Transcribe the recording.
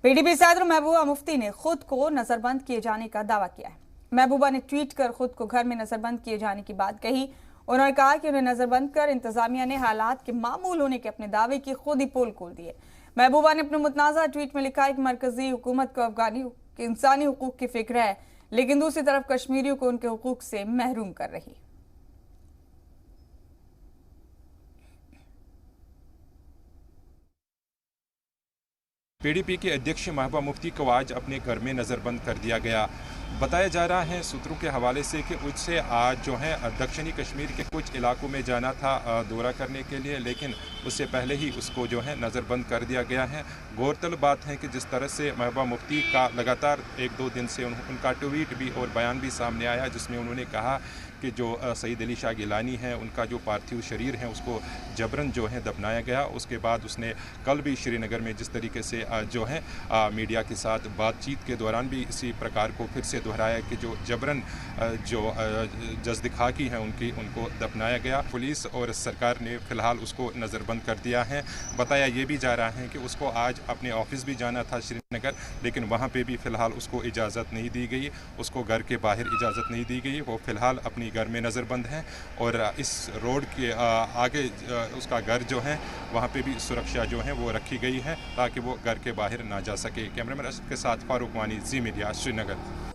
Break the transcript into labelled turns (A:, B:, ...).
A: PDP सदर महबूबा मुफ्ती ने खुद को नजरबंद किए जाने का दावा किया है। महबूबा ने ट्वीट कर खुद को घर में नजरबंद किए जाने की बात कही। उन्होंने कहा कि उन्हें नजरबंद कर इंतजामिया ने हालात के मामूल होने के अपने दावे की खुद ही पोल खोल दी है। महबूबा ने अपने मुतनाज़ा ट्वीट में लिखा है कि मरकजी हुकूमत को अफगानी इंसानी हुकूक की फिक्र है, लेकिन दूसरी तरफ कश्मीरियों को उनके हुकूक से महरूम कर रही।
B: पीडीपी के अध्यक्ष महबूबा मुफ्ती को आज अपने घर में नज़रबंद कर दिया गया। बताया जा रहा है सूत्रों के हवाले से कि उससे आज जो है दक्षिणी कश्मीर के कुछ इलाकों में जाना था दौरा करने के लिए, लेकिन उससे पहले ही उसको जो है नज़रबंद कर दिया गया है। गौरतलब बात है कि जिस तरह से महबूबा मुफ्ती का लगातार एक दो दिन से उनका ट्वीट भी और बयान भी सामने आया, जिसमें उन्होंने कहा कि जो सईद अली शाह गिलानी है उनका जो पार्थिव शरीर है उसको जबरन जो है दफनाया गया। उसके बाद उसने कल भी श्रीनगर में जिस तरीके से जो है मीडिया के साथ बातचीत के दौरान भी इसी प्रकार को फिर से दोहराया कि जो जबरन जो जज़्द-ए-खाकी हैं उनको दफनाया गया। पुलिस और सरकार ने फ़िलहाल उसको नज़रबंद कर दिया है। बताया ये भी जा रहा है कि उसको आज अपने ऑफिस भी जाना था श्रीनगर, लेकिन वहाँ पे भी फ़िलहाल उसको इजाज़त नहीं दी गई, उसको घर के बाहर इजाज़त नहीं दी गई। वो फ़िलहाल अपनी घर में नज़रबंद है और इस रोड के आगे उसका घर जो है वहाँ पे भी सुरक्षा जो है वो रखी गई है ताकि वो घर के बाहर ना जा सके। कैमरामैन अशरफ के साथ फारूक वानी, जी मीडिया, श्रीनगर।